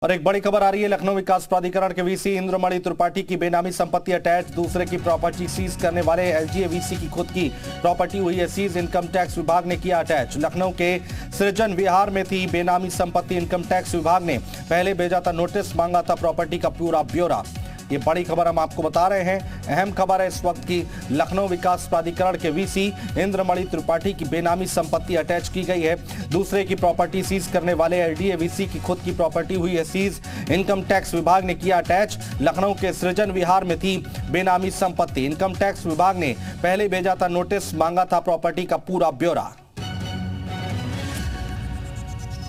और एक बड़ी खबर आ रही है। लखनऊ विकास प्राधिकरण के वीसी इंद्रमणि त्रिपाठी की बेनामी संपत्ति अटैच, दूसरे की प्रॉपर्टी सीज करने वाले एलजीएवीसी की खुद की प्रॉपर्टी हुई है सीज। इनकम टैक्स विभाग ने किया अटैच। लखनऊ के सृजन विहार में थी बेनामी संपत्ति। इनकम टैक्स विभाग ने पहले भेजा था नोटिस, मांगा था प्रॉपर्टी का पूरा ब्यौरा। ये बड़ी खबर हम आपको बता रहे हैं। अहम खबर है इस वक्त की। लखनऊ विकास प्राधिकरण के वीसी इंद्रमणि त्रिपाठी की बेनामी संपत्ति अटैच की गई है। दूसरे की प्रॉपर्टी सीज करने वाले एलडीएवीसी की खुद की प्रॉपर्टी हुई है सीज। इनकम टैक्स विभाग ने किया अटैच। लखनऊ के सृजन विहार में थी बेनामी संपत्ति। इनकम टैक्स विभाग ने पहले भेजा था नोटिस, मांगा था प्रॉपर्टी का पूरा ब्यौरा।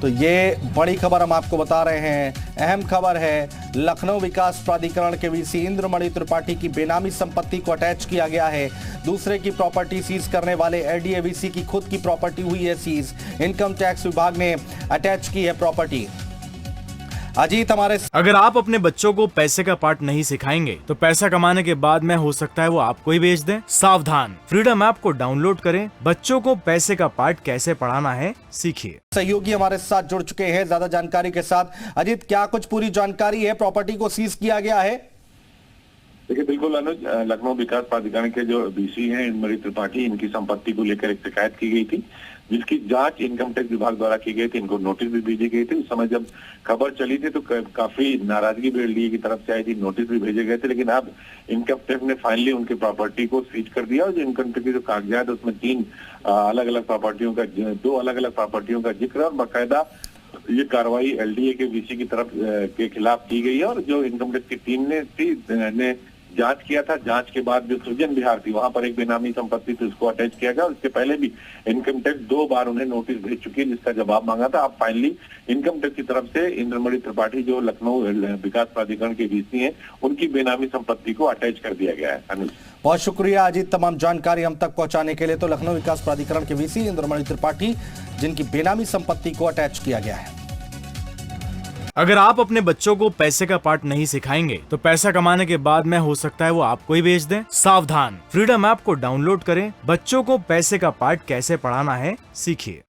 तो ये बड़ी खबर हम आपको बता रहे हैं। अहम खबर है, लखनऊ विकास प्राधिकरण के वीसी इंद्रमणि त्रिपाठी की बेनामी संपत्ति को अटैच किया गया है। दूसरे की प्रॉपर्टी सीज करने वाले एलडीएवीसी की खुद की प्रॉपर्टी हुई है सीज। इनकम टैक्स विभाग ने अटैच की है प्रॉपर्टी। अजीत हमारे। अगर आप अपने बच्चों को पैसे का पार्ट नहीं सिखाएंगे तो पैसा कमाने के बाद में हो सकता है वो आपको ही बेच दें। सावधान, फ्रीडम ऐप को डाउनलोड करें। बच्चों को पैसे का पार्ट कैसे पढ़ाना है सीखिए। सहयोगी हमारे साथ जुड़ चुके हैं ज्यादा जानकारी के साथ। अजीत, क्या कुछ पूरी जानकारी है? प्रॉपर्टी को सीज किया गया है? देखिए, बिल्कुल अनुज, लखनऊ विकास प्राधिकरण के जो बीसी हैं इंद्रमणि त्रिपाठी, इनकी संपत्ति को लेकर एक शिकायत की गई थी, जिसकी जांच इनकम टैक्स विभाग द्वारा की गई थी। इनको नोटिस भी भेजी गई थी। उस समय जब खबर चली थी तो काफी नाराजगी भी एलडीए की तरफ से आई थी, नोटिस भी भेजे गए थे। लेकिन अब इनकम टैक्स ने फाइनली उनकी प्रॉपर्टी को सीज कर दिया। और जो इनकम टैक्स के जो कागजात है उसमें दो अलग अलग प्रॉपर्टियों का जिक्र और बाकायदा ये कार्रवाई एलडीए के वीसी की तरफ के खिलाफ की गई है। और जो इनकम टैक्स की टीम ने जांच किया था, जांच के बाद जो सृजन विहार थी वहां पर एक बेनामी संपत्ति थी, उसको अटैच किया गया। और इसके पहले भी इनकम टैक्स 2 बार उन्हें नोटिस भेज चुकी है, जिसका जवाब मांगा था। अब फाइनली इनकम टैक्स की तरफ से इंद्रमणि त्रिपाठी जो लखनऊ विकास प्राधिकरण के वीसी हैं, उनकी बेनामी संपत्ति को अटैच कर दिया गया है। अनुज, बहुत शुक्रिया अजीत, तमाम जानकारी हम तक पहुंचाने के लिए। तो लखनऊ विकास प्राधिकरण के वीसी इंद्रमणि त्रिपाठी, जिनकी बेनामी संपत्ति को अटैच किया गया है। अगर आप अपने बच्चों को पैसे का पार्ट नहीं सिखाएंगे तो पैसा कमाने के बाद में हो सकता है वो आपको ही बेच दें। सावधान, फ्रीडम ऐप को डाउनलोड करें। बच्चों को पैसे का पार्ट कैसे पढ़ाना है सीखिए।